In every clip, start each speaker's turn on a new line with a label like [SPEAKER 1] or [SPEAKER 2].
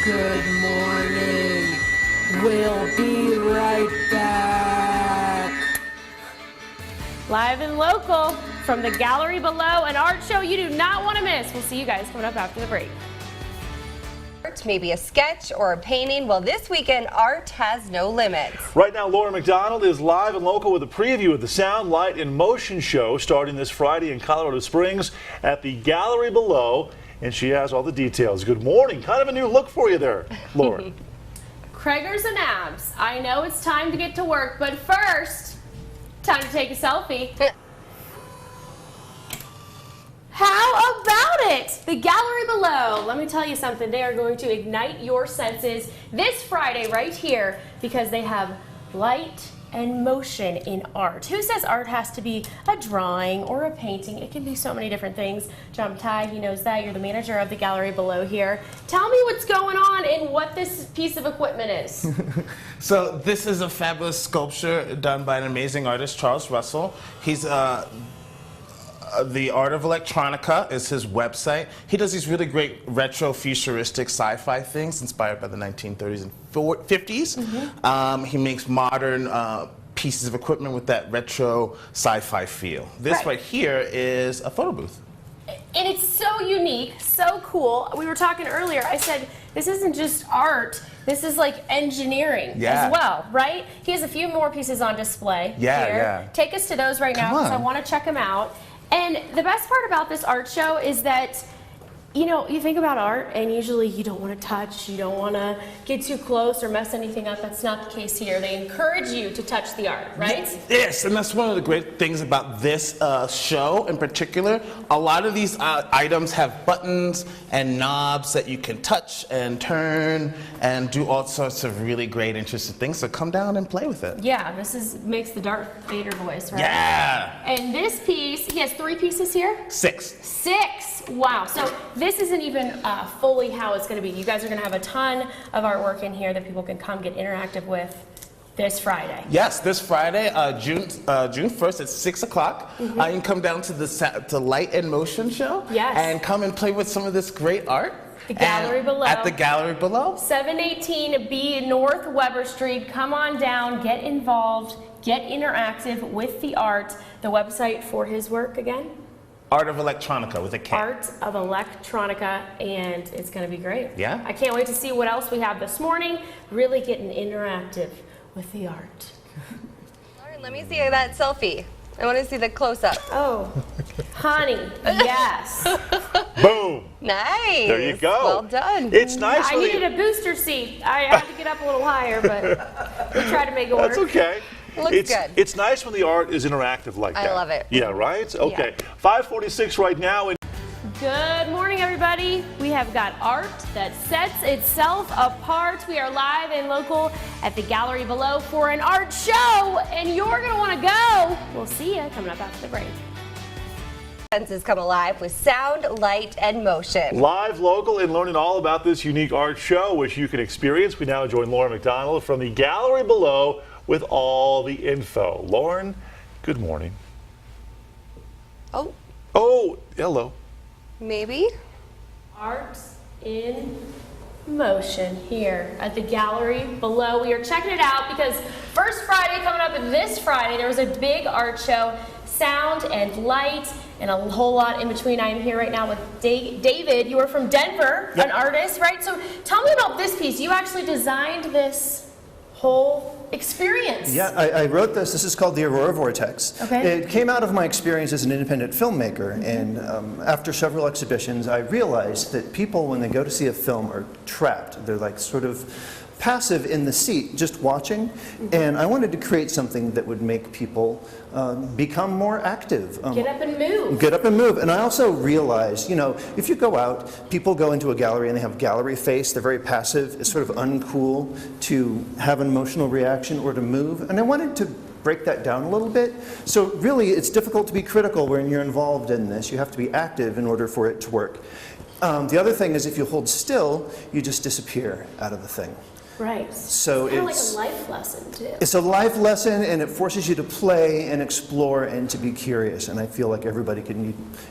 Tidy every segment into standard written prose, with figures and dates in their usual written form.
[SPEAKER 1] Good morning. We'll be right back.
[SPEAKER 2] Live and local from the gallery below, an art show you do not want to miss. We'll see you guys coming up after the break.
[SPEAKER 3] Maybe a sketch or a painting. Well, this weekend, art has no limits.
[SPEAKER 4] Right now, Laura McDonald is live and local with a preview of the Sound, Light, and Motion show starting this Friday in Colorado Springs at the gallery below, and she has all the details. Good morning. Kind of a new look for you there, Laura.
[SPEAKER 2] Craigers and abs. I know it's time to get to work, but first, time to take a selfie. How about it? The gallery below. Let me tell you something. They are going to ignite your senses this Friday right here because they have light and motion in art. Who says art has to be a drawing or a painting? It can be so many different things. John Ty, he knows that. You're the manager of the gallery below here. Tell me what's going on and what this piece of equipment is.
[SPEAKER 5] So this is a fabulous sculpture done by an amazing artist, Charles Russell. He's The Art of Electronica is his website. He does these really great retro futuristic sci-fi things inspired by the 1930s and 50s. He makes modern pieces of equipment with that retro sci-fi feel. This right here is a photo booth.
[SPEAKER 2] And it's so unique, so cool. We were talking earlier, I said, this isn't just art, this is like engineering as well, right? He has a few more pieces on display here. Take us to those right now because I want to check them out. And the best part about this art show is that, you know, you think about art and usually you don't want to touch, you don't want to get too close or mess anything up. That's not the case here. They encourage you to touch the art, right?
[SPEAKER 5] Yes, and that's one of the great things about this show in particular. A lot of these items have buttons and knobs that you can touch and turn and do all sorts of really great, interesting things. So come down and play with it.
[SPEAKER 2] Yeah, makes the Darth Vader voice, right?
[SPEAKER 5] Yeah.
[SPEAKER 2] And this piece, he has 3 pieces here?
[SPEAKER 5] 6.
[SPEAKER 2] 6. Wow. So this isn't even fully how it's going to be. You guys are going to have a ton of artwork in here that people can come get interactive with this Friday.
[SPEAKER 5] Yes, this Friday, June 1st at 6 o'clock. You can come down to the Light and Motion show and come and play with some of this great art.
[SPEAKER 2] The gallery below.
[SPEAKER 5] At the gallery below.
[SPEAKER 2] 718 B North Weber Street. Come on down, get involved, get interactive with the art. The website for his work again?
[SPEAKER 5] Art of Electronica with a K.
[SPEAKER 2] Art of Electronica, and it's going to be great.
[SPEAKER 5] Yeah.
[SPEAKER 2] I can't wait to see what else we have this morning. Really getting interactive with the art.
[SPEAKER 3] Lauren, let me see that selfie. I want to see the close-up.
[SPEAKER 2] Oh, honey, yes.
[SPEAKER 4] Boom.
[SPEAKER 3] Nice.
[SPEAKER 4] There you go.
[SPEAKER 3] Well done.
[SPEAKER 4] It's nice.
[SPEAKER 2] I needed a booster seat. I had to get up a little higher, but we tried to make it work.
[SPEAKER 4] That's okay.
[SPEAKER 3] Looks good.
[SPEAKER 4] It's nice when the art is interactive like that.
[SPEAKER 3] I love it.
[SPEAKER 4] Yeah, right? Okay.
[SPEAKER 3] Yeah.
[SPEAKER 4] 5:46 right now.
[SPEAKER 2] Good morning, everybody. We have got art that sets itself apart. We are live and local at the gallery below for an art show, and you're going to want to go. We'll see you coming up after the break.
[SPEAKER 3] Senses come alive with sound, light, and motion.
[SPEAKER 4] Live, local, and learning all about this unique art show, which you can experience. We now join Laura McDonald from the gallery below with all the info. Lauren, good morning.
[SPEAKER 3] Oh.
[SPEAKER 4] Oh, hello.
[SPEAKER 3] Maybe.
[SPEAKER 2] Art in motion here at the gallery below. We are checking it out because first Friday coming up this Friday, there was a big art show, sound and light, and a whole lot in between. I am here right now with David. You are from Denver, an artist, right? So tell me about this piece. You actually designed this whole experience.
[SPEAKER 6] Yeah, I wrote this. This is called the Aurora Vortex.
[SPEAKER 2] Okay.
[SPEAKER 6] It came out of my experience as an independent filmmaker, and after several exhibitions, I realized that people, when they go to see a film, are trapped. They're like sort of passive in the seat, just watching, and I wanted to create something that would make people become more active.
[SPEAKER 2] Get up and move.
[SPEAKER 6] Get up and move. And I also realized, you know, if you go out, people go into a gallery and they have gallery face, they're very passive, it's sort of uncool to have an emotional reaction or to move, and I wanted to break that down a little bit. So really, it's difficult to be critical when you're involved in this. You have to be active in order for it to work. The other thing is if you hold still, you just disappear out of the thing.
[SPEAKER 2] Right.
[SPEAKER 6] So
[SPEAKER 2] it's kind of like a life lesson too.
[SPEAKER 6] It's a life lesson, and it forces you to play and explore and to be curious. And I feel like everybody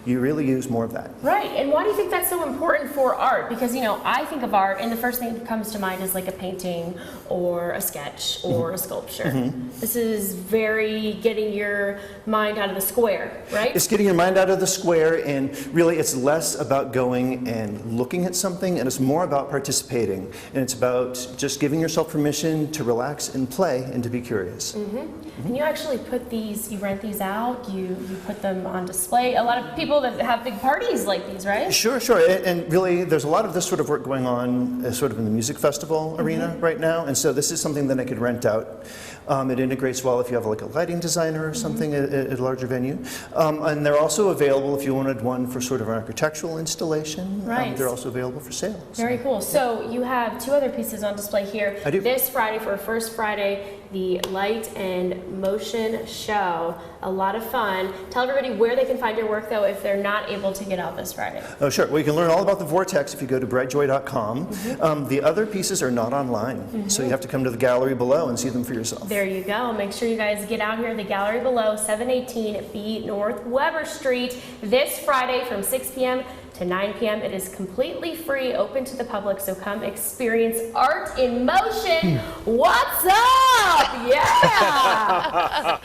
[SPEAKER 6] you really use more of that.
[SPEAKER 2] Right. And why do you think that's so important for art? Because, you know, I think of art, and the first thing that comes to mind is like a painting or a sketch or a sculpture. This is very getting your mind out of the square, right?
[SPEAKER 6] It's getting your mind out of the square, and really it's less about going and looking at something, and it's more about participating. And it's about just giving yourself permission to relax and play and to be curious.
[SPEAKER 2] And you actually put these, you rent these out, you put them on display. A lot of people that have big parties like these, right?
[SPEAKER 6] Sure. And really there's a lot of this sort of work going on sort of in the music festival arena right now. And so this is something that I could rent out. It integrates well if you have like a lighting designer or something at a larger venue. And they're also available if you wanted one for sort of an architectural installation.
[SPEAKER 2] Right.
[SPEAKER 6] They're also available for sale.
[SPEAKER 2] Very cool. So you have two other pieces on display here.
[SPEAKER 6] I do.
[SPEAKER 2] This Friday, for First Friday, the Light and Motion Show. A lot of fun. Tell everybody where they can find your work, though, if they're not able to get out this Friday.
[SPEAKER 6] Oh, sure. Well, you can learn all about the Vortex if you go to brightjoy.com. The other pieces are not online, so you have to come to the gallery below and see them for yourself.
[SPEAKER 2] There you go. Make sure you guys get out here at the gallery below, 718 B North Weber Street, this Friday from 6 p.m. to 9 p.m. It is completely free, open to the public, so come experience art in motion. What's up? Yeah!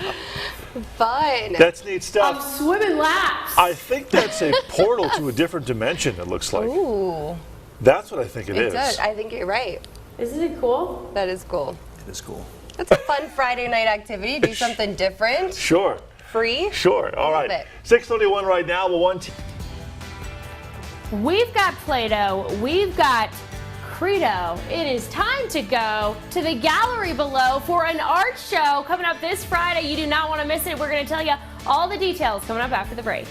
[SPEAKER 3] Fun.
[SPEAKER 4] That's neat stuff.
[SPEAKER 2] I'm swimming laps.
[SPEAKER 4] I think that's a portal to a different dimension, it looks like.
[SPEAKER 3] Ooh.
[SPEAKER 4] That's what I think it is.
[SPEAKER 3] It does. I think you're right.
[SPEAKER 2] Isn't it cool?
[SPEAKER 3] That is cool.
[SPEAKER 6] It is cool.
[SPEAKER 3] That's a fun Friday night activity. Do something different.
[SPEAKER 4] Sure.
[SPEAKER 3] Free.
[SPEAKER 4] Sure. All
[SPEAKER 3] Love
[SPEAKER 4] right.
[SPEAKER 3] it.
[SPEAKER 4] 6:31 right now.
[SPEAKER 2] We've got Play-Doh. We've got Credo. It is time to go to the gallery below for an art show coming up this Friday. You do not want to miss it. We're going to tell you all the details coming up after the break.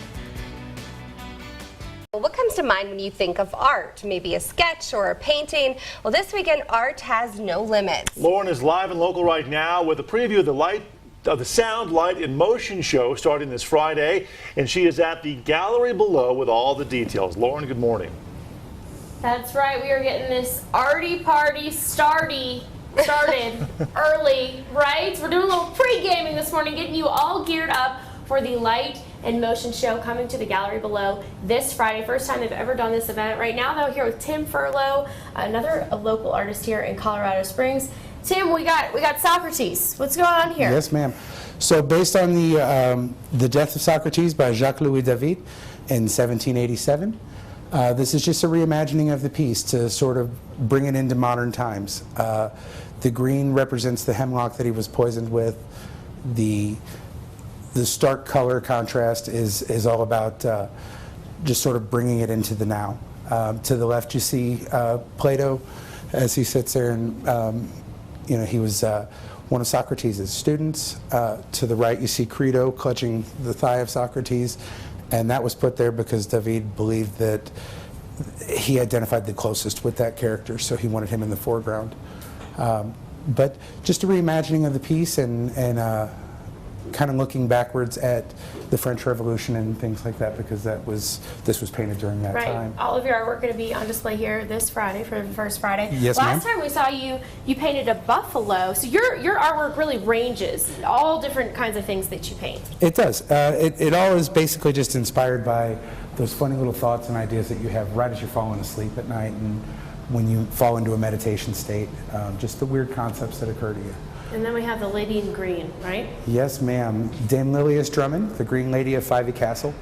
[SPEAKER 3] What comes to mind when you think of art? Maybe a sketch or a painting? Well, this weekend, art has no limits.
[SPEAKER 4] Lauren is live and local right now with a preview of the Sound, Light, and Motion show starting this Friday, and she is at the gallery below with all the details. Lauren, good morning.
[SPEAKER 2] That's right. We are getting this arty party started early, right? We're doing a little pre-gaming this morning, getting you all geared up for the Light and Motion show coming to the gallery below this Friday. First time they've ever done this event. Right now, though, here with Tim Furlow, another local artist here in Colorado Springs. Tim, we got Socrates. What's going on here?
[SPEAKER 7] Yes, ma'am. So based on the death of Socrates by Jacques-Louis David in 1787, this is just a reimagining of the piece to sort of bring it into modern times. The green represents the hemlock that he was poisoned with. The stark color contrast is all about just sort of bringing it into the now. To the left you see Plato as he sits there, and he was one of Socrates' students. To the right you see Credo clutching the thigh of Socrates, and that was put there because David believed that he identified the closest with that character, so he wanted him in the foreground. But just a reimagining of the piece and kind of looking backwards at the French Revolution and things like that, because this was painted during that time.
[SPEAKER 2] All of your artwork going to be on display here this Friday for the First Friday.
[SPEAKER 7] Yes,
[SPEAKER 2] Last
[SPEAKER 7] ma'am.
[SPEAKER 2] time we saw you painted a buffalo. So your artwork really ranges, all different kinds of things that you paint.
[SPEAKER 7] It does. It all is basically just inspired by those funny little thoughts and ideas that you have right as you're falling asleep at night, and when you fall into a meditation state, just the weird concepts that occur to you.
[SPEAKER 2] And then we have the lady in green, right?
[SPEAKER 7] Yes, ma'am. Dame Lilias Drummond, the Green Lady of Fyvie Castle.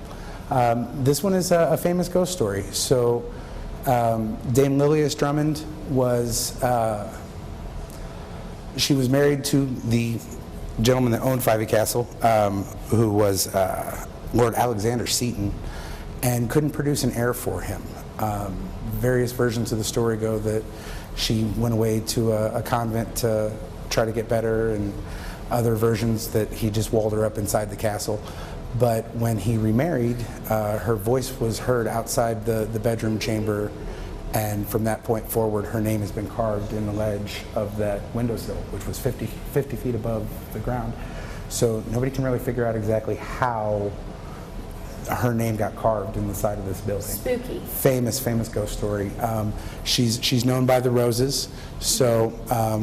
[SPEAKER 7] This one is a famous ghost story. So Dame Lilias Drummond was, she was married to the gentleman that owned Fyvie Castle, who was Lord Alexander Seton, and couldn't produce an heir for him. Various versions of the story go that she went away to a convent to try to get better, and other versions that he just walled her up inside the castle. But when he remarried, her voice was heard outside the bedroom chamber, and from that point forward her name has been carved in the ledge of that windowsill, which was 50 feet above the ground. So nobody can really figure out exactly how her name got carved in the side of this building.
[SPEAKER 2] Spooky.
[SPEAKER 7] Famous ghost story. She's known by the roses, so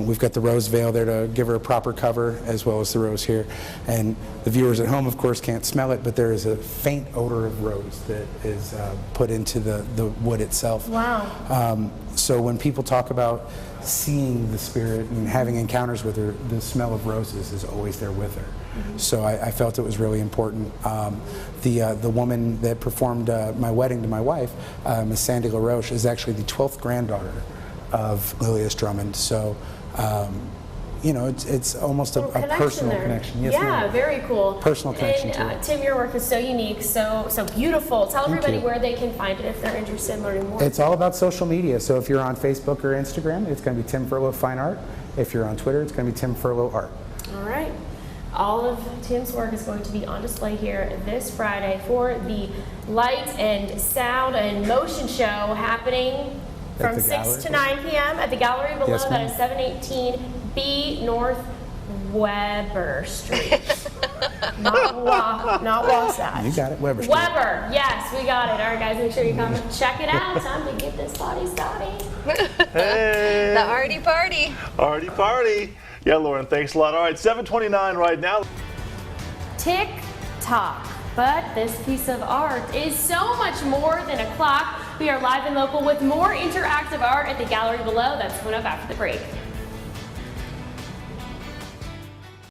[SPEAKER 7] we've got the rose veil there to give her a proper cover, as well as the rose here. And the viewers at home, of course, can't smell it, but there is a faint odor of rose that is put into the wood itself.
[SPEAKER 2] Wow.
[SPEAKER 7] So when people talk about seeing the spirit and having encounters with her, the smell of roses is always there with her. So I felt it was really important. The woman that performed my wedding to my wife, Miss Sandy LaRoche, is actually the 12th granddaughter of Lilias Drummond. So, you know, it's almost a personal connection. Yes,
[SPEAKER 2] yeah, very cool.
[SPEAKER 7] Personal connection to it.
[SPEAKER 2] Tim, your work is so unique, so beautiful. Tell
[SPEAKER 7] Thank
[SPEAKER 2] everybody
[SPEAKER 7] you.
[SPEAKER 2] where they can find it if they're interested in learning more.
[SPEAKER 7] It's all about social media. So if you're on Facebook or Instagram, it's going to be Tim Furlow Fine Art. If you're on Twitter, it's going to be Tim Furlow Art.
[SPEAKER 2] All right. All of Tim's work is going to be on display here this Friday for the Light and Sound and Motion Show happening from 6 to 9 p.m. at the gallery below.
[SPEAKER 7] Yes,
[SPEAKER 2] that is 718B North Weber Street. not Wasatch.
[SPEAKER 7] You got it, Weber Street.
[SPEAKER 2] Weber, yes, we got it. All right, guys, make sure you come check it out. Time to get this body started.
[SPEAKER 4] Hey.
[SPEAKER 3] The arty party.
[SPEAKER 4] Arty party. Yeah, Lauren, thanks a lot. All right, 7:29 right now.
[SPEAKER 2] Tick tock. But this piece of art is so much more than a clock. We are live and local with more interactive art at the gallery below. That's coming up after the break.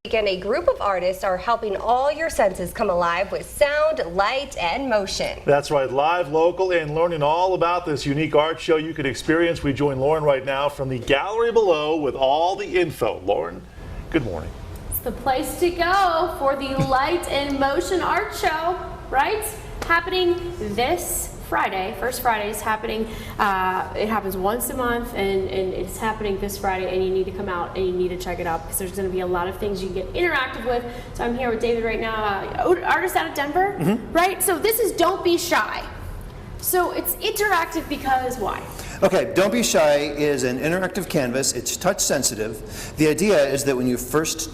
[SPEAKER 3] Again, a group of artists are helping all your senses come alive with sound, light, and motion.
[SPEAKER 4] That's right, live, local, and learning all about this unique art show you could experience. We join Lauren right now from the gallery below with all the info. Lauren, good morning.
[SPEAKER 2] It's the place to go for the Light and Motion Art Show, right? Happening this Friday. First Friday is happening. It happens once a month, and it's happening this Friday, and you need to come out and you need to check it out because there's going to be a lot of things you can get interactive with. So I'm here with David right now, artist out of Denver, right? So this is Don't Be Shy. So it's interactive because why?
[SPEAKER 6] Okay, Don't Be Shy is an interactive canvas. It's touch sensitive. The idea is that when you first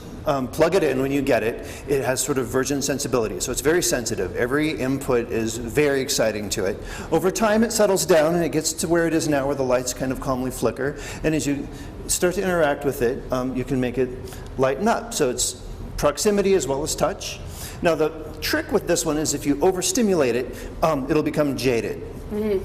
[SPEAKER 6] plug it in, when you get it, it has sort of virgin sensibility. So it's very sensitive. Every input is very exciting to it. Over time it settles down and it gets to where it is now, where the lights kind of calmly flicker. And as you start to interact with it, you can make it lighten up. So it's proximity as well as touch. Now the trick with this one is if you overstimulate it, it'll become jaded.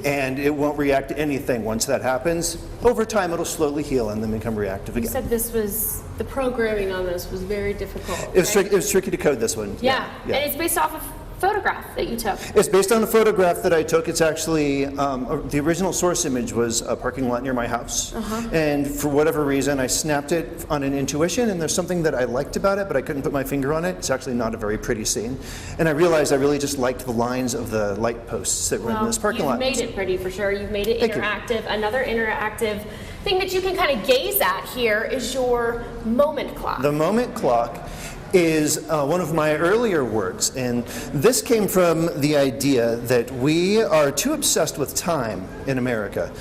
[SPEAKER 6] And it won't react to anything once that happens. Over time it'll slowly heal and then become reactive again.
[SPEAKER 2] You said this was, the programming on this was very difficult.
[SPEAKER 6] It was tricky to code this one.
[SPEAKER 2] Yeah. And it's based off of photograph that you took.
[SPEAKER 6] It's based on a photograph that I took. It's actually, the original source image was a parking lot near my house. And for whatever reason, I snapped it on an intuition, and there's something that I liked about it, but I couldn't put my finger on it. It's actually not a very pretty scene. And I realized I really just liked the lines of the light posts that were in this parking lot.
[SPEAKER 2] You've made it pretty for sure. You've made it interactive. Another interactive thing that you can kind of gaze at here is your moment clock.
[SPEAKER 6] The moment clock is one of my earlier works, and this came from the idea that we are too obsessed with time in America.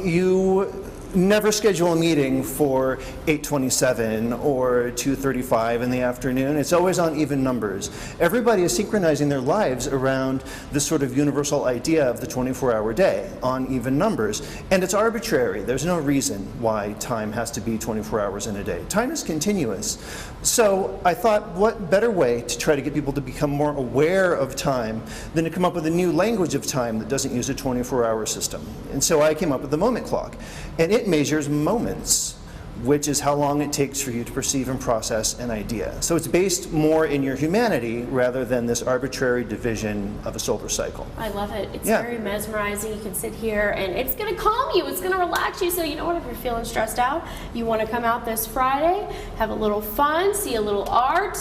[SPEAKER 6] You never schedule a meeting for 8:27 or 2:35 in the afternoon. It's always on even numbers. Everybody is synchronizing their lives around this sort of universal idea of the 24-hour day on even numbers. And it's arbitrary. There's no reason why time has to be 24 hours in a day. Time is continuous. So I thought, what better way to try to get people to become more aware of time than to come up with a new language of time that doesn't use a 24-hour system. And so I came up with the moment clock. And it measures moments, which is how long it takes for you to perceive and process an idea. So it's based more in your humanity rather than this arbitrary division of a solar cycle.
[SPEAKER 2] I love it. It's very mesmerizing. You can sit here and it's going to calm you. It's going to relax you. So you know what, if you're feeling stressed out, you want to come out this Friday, have a little fun, see a little art,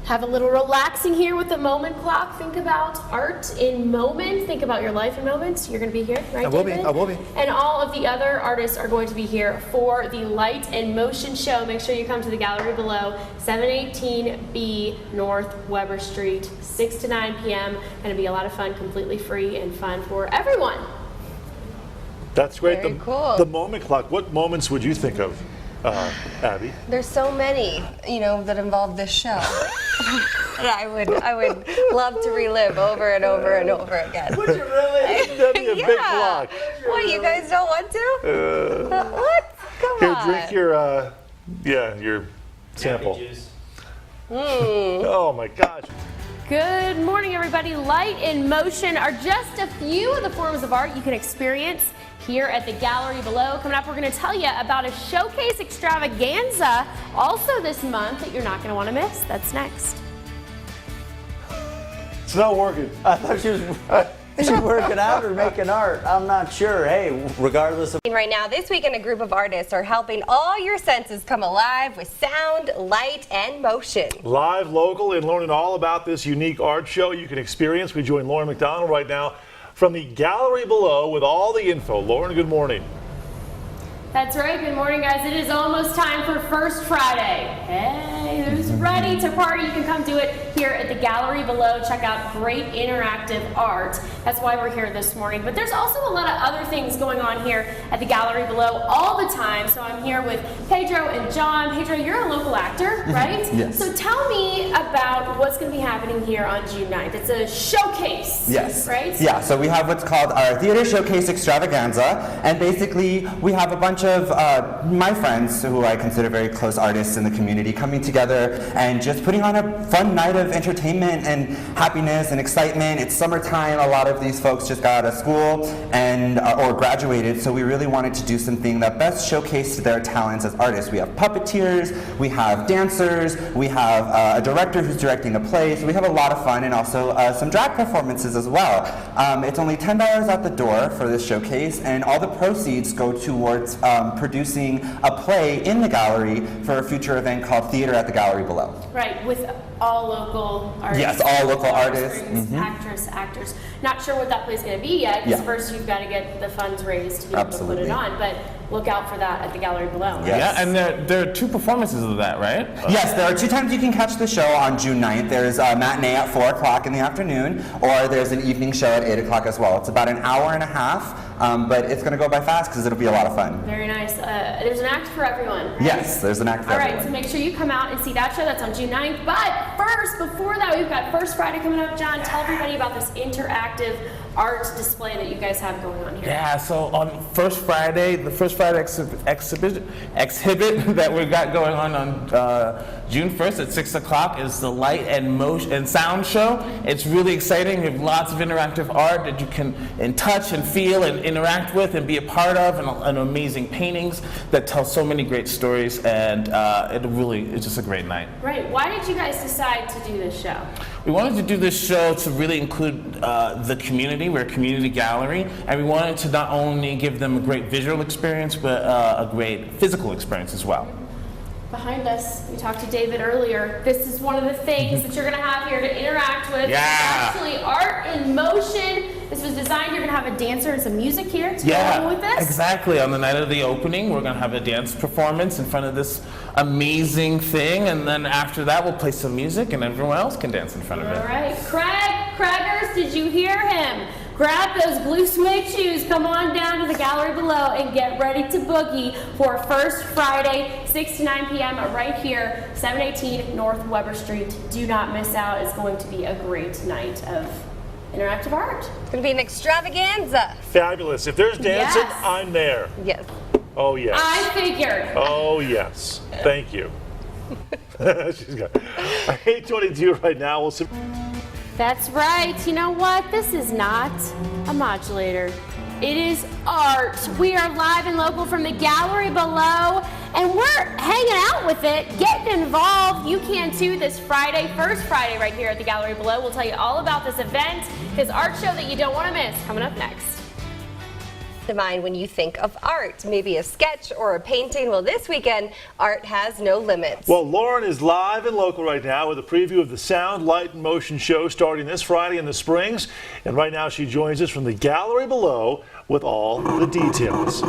[SPEAKER 2] have a little relaxing here with the moment clock. Think about art in moments. Think about your life in moments. You're going to be here, right, David?
[SPEAKER 6] I will be.
[SPEAKER 2] And all of the other artists are going to be here for the Light and Motion Show. Make sure you come to the gallery below, 718B North Weber Street, 6 to 9 p.m. Going to be a lot of fun, completely free and fun for everyone.
[SPEAKER 4] That's great.
[SPEAKER 3] Very cool.
[SPEAKER 4] The moment clock, what moments would you think of? Abby?
[SPEAKER 3] There's so many, that involve this show. that I would love to relive over and over and over again.
[SPEAKER 4] Would you really? That'd be a big block.
[SPEAKER 3] What, you guys don't want to? What? Come
[SPEAKER 4] Here,
[SPEAKER 3] on.
[SPEAKER 4] drink your sample. Oh my gosh.
[SPEAKER 2] Good morning, everybody. Light and motion are just a few of the forms of art you can experience here at the gallery below. Coming up, we're going to tell you about a showcase extravaganza also this month that you're not going to want to miss. That's next.
[SPEAKER 4] It's not working.
[SPEAKER 8] I thought she was working out or making art. I'm not sure. Hey, regardless of.
[SPEAKER 3] Right now, this weekend, a group of artists are helping all your senses come alive with sound, light, and motion.
[SPEAKER 4] Live, local, and learning all about this unique art show you can experience. We join Lauren McDonald right now from the gallery below with all the info. Lauren, good morning.
[SPEAKER 2] That's right. Good morning, guys. It is almost time for First Friday. Hey, who's ready to party? You can come do it here at the gallery below. Check out great interactive art. That's why we're here this morning. But there's also a lot of other things going on here at the gallery below all the time. So I'm here with Pedro and John. Pedro, you're a local actor, right?
[SPEAKER 9] Yes.
[SPEAKER 2] So tell me about what's going to be happening here on June 9th. It's a showcase.
[SPEAKER 9] Yes.
[SPEAKER 2] Right?
[SPEAKER 9] Yeah, so we have what's called our Theater Showcase Extravaganza, and basically we have a bunch of my friends, who I consider very close artists in the community, coming together and just putting on a fun night of entertainment and happiness and excitement. It's summertime. A lot of these folks just got out of school and or graduated, so we really wanted to do something that best showcased their talents as artists. We have puppeteers, we have dancers, we have a director who's directing a play, so we have a lot of fun, and also some drag performances as well. It's only $10 at the door for this showcase, and all the proceeds go towards producing a play in the gallery for a future event called Theater at the Gallery Below.
[SPEAKER 2] Right, with all local artists.
[SPEAKER 9] Yes, all local artists.
[SPEAKER 2] Actors. Not sure what that play's going to be yet, because
[SPEAKER 9] Yeah.
[SPEAKER 2] first you've got to get the funds raised to be able to
[SPEAKER 9] Absolutely.
[SPEAKER 2] put it on. But look out for that at the gallery below.
[SPEAKER 9] Yes.
[SPEAKER 5] Yeah, and there are two performances of that, right?
[SPEAKER 9] Yes, there are two times you can catch the show on June 9th. There's a matinee at 4 o'clock in the afternoon, or there's an evening show at 8 o'clock as well. It's about an hour and a half, but it's going to go by fast because it'll be a lot of fun.
[SPEAKER 2] Very nice. There's an act for everyone. Right?
[SPEAKER 9] Yes, there's an act for
[SPEAKER 2] All right,
[SPEAKER 9] everyone.
[SPEAKER 2] so make sure you come out and see that show. That's on June 9th. But first, before that, we've got First Friday coming up. John, tell everybody about this interactive art display that you guys have going on here.
[SPEAKER 5] Yeah, so on First Friday, the First Friday exhibit that we've got going on June 1st at 6 o'clock is the Light and Motion and Sound Show. It's really exciting. We have lots of interactive art that you can touch and feel and interact with and be a part of, and amazing paintings that tell so many great stories, and it's just a great night.
[SPEAKER 2] Right. Why did you guys decide to do this show?
[SPEAKER 5] We wanted to do this show to really include the community. We're a community gallery, and we wanted to not only give them a great visual experience, but a great physical experience as well.
[SPEAKER 2] Behind us, we talked to David earlier. This is one of the things that you're going to have here to interact with.
[SPEAKER 5] Yeah.
[SPEAKER 2] It's actually art in motion. This was designed. You're going to have a dancer and some music here to go along with this.
[SPEAKER 5] Exactly. On the night of the opening, we're going to have a dance performance in front of this amazing thing, and then after that, we'll play some music, and everyone else can dance in front of it.
[SPEAKER 2] All right, Craggers, did you hear him? Grab those blue suede shoes, come on down to the gallery below, and get ready to boogie for First Friday, 6 to 9 p.m. right here, 718 North Weber Street. Do not miss out. It's going to be a great night of interactive art.
[SPEAKER 3] It's going to be an extravaganza.
[SPEAKER 4] Fabulous. If there's dancing,
[SPEAKER 2] Yes.
[SPEAKER 4] I'm there.
[SPEAKER 3] Yes.
[SPEAKER 4] Oh, yes.
[SPEAKER 2] I figured.
[SPEAKER 4] Oh, yes. Thank you. She's got 8:22 right now. We'll see.
[SPEAKER 2] That's right. You know what? This is not a modulator. It is art. We are live and local from the gallery below, and we're hanging out with it, getting involved. You can too this Friday, First Friday right here at the gallery below. We'll tell you all about this event, this art show that you don't want to miss, coming up next.
[SPEAKER 3] To mind when you think of art, maybe a sketch or a painting. Well, this weekend, art has no limits.
[SPEAKER 4] Well, Lauren is live and local right now with a preview of the Sound, Light, and Motion show starting this Friday in the Springs. And right now she joins us from the gallery below with all the details.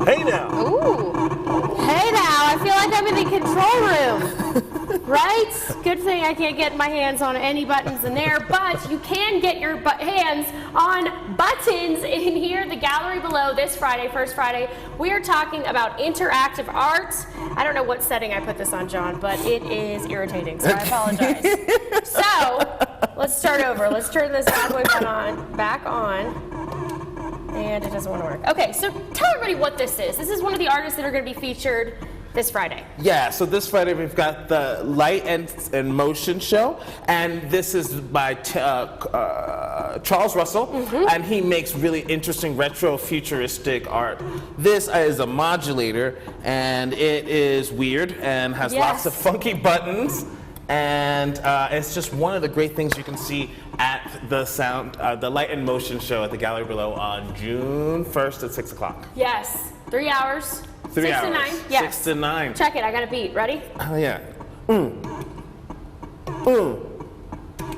[SPEAKER 4] Hey now.
[SPEAKER 3] Ooh.
[SPEAKER 2] Hey now, I feel like I'm in the control room. Right? Good thing I can't get my hands on any buttons in there, but you can get your hands on buttons in here, the gallery below this Friday, first Friday. We are talking about interactive art. I don't know what setting I put this on, John, but it is irritating, so I apologize. So, let's start over. Let's turn this bad boy back on. And it doesn't want to work. Okay, so tell everybody what this is. This is one of the artists that are going to be featured this Friday.
[SPEAKER 5] Yeah, so this Friday we've got the Light and Motion Show, and this is by Charles Russell, and he makes really interesting retro futuristic art. This is a modulator, and it is weird and has lots of funky buttons. And it's just one of the great things you can see at the Light and Motion Show at the Gallery Below on June 1st at 6 o'clock.
[SPEAKER 2] Yes, 3 hours.
[SPEAKER 5] 3 hours.
[SPEAKER 2] 6 to 9. Yes.
[SPEAKER 5] 6 to 9.
[SPEAKER 2] Check it. I got a beat. Ready?
[SPEAKER 5] Oh yeah.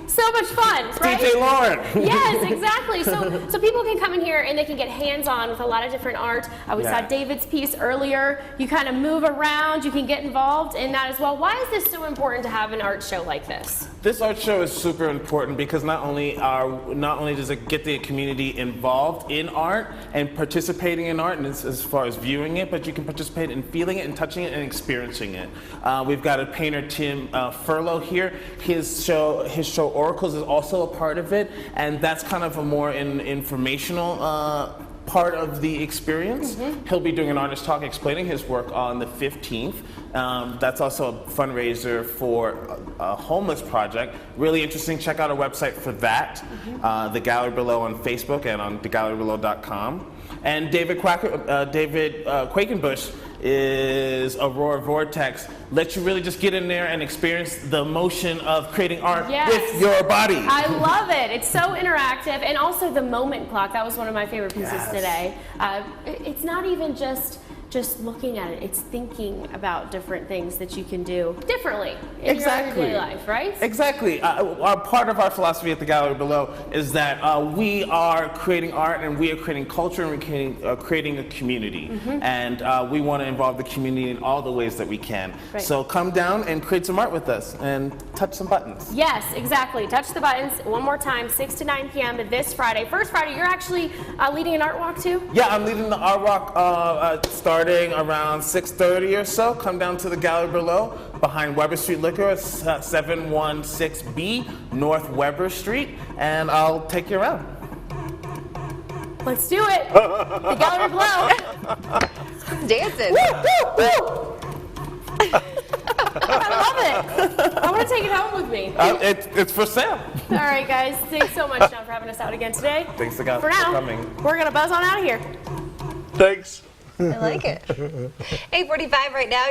[SPEAKER 2] So much fun, right?
[SPEAKER 5] DJ Lauren.
[SPEAKER 2] Yes, exactly. So people can come in here and they can get hands-on with a lot of different art. We saw David's piece earlier. You kind of move around. You can get involved in that as well. Why is this so important to have an art show like this?
[SPEAKER 5] This art show is super important because not only does it get the community involved in art and participating in art, and as far as viewing it, but you can participate in feeling it and touching it and experiencing it. We've got a painter, Tim Furlow, here. His show Oracles is also a part of it, and that's kind of a more informational part of the experience. He'll be doing an artist talk explaining his work on the 15th. That's also a fundraiser for a homeless project. Really interesting. Check out our website for that. The Gallery Below on Facebook and on thegallerybelow.com. And David Quakenbush is Aurora Vortex. Let you really just get in there and experience the motion of creating art with your body.
[SPEAKER 2] I love it. It's so interactive. And also the moment clock. That was one of my favorite pieces today. It's not even just looking at it. It's thinking about different things that you can do differently in your everyday life, right?
[SPEAKER 5] Exactly. Part of our philosophy at the Gallery Below is that we are creating art and we are creating culture and we're creating a community. And we want to involve the community in all the ways that we can. Right. So come down and create some art with us and touch some buttons.
[SPEAKER 2] Yes, exactly. Touch the buttons. One more time, 6 to 9 p.m. this Friday. First Friday, you're actually leading an art walk too?
[SPEAKER 5] Yeah, I'm leading the art walk starting around 6:30 or so. Come down to the Gallery Below behind Weber Street Liquor, 716B North Weber Street, and I'll take you around.
[SPEAKER 2] Let's do it. The Gallery Below.
[SPEAKER 3] Dancing.
[SPEAKER 2] Woo, woo, woo. I love it. I want to take it home with me.
[SPEAKER 5] It's for sale.
[SPEAKER 2] All right, guys. Thanks so much, John, for having us out again today.
[SPEAKER 5] Thanks again
[SPEAKER 2] for
[SPEAKER 5] coming.
[SPEAKER 2] We're going to buzz on out of here.
[SPEAKER 4] Thanks.
[SPEAKER 3] I like it. 8:45 right now.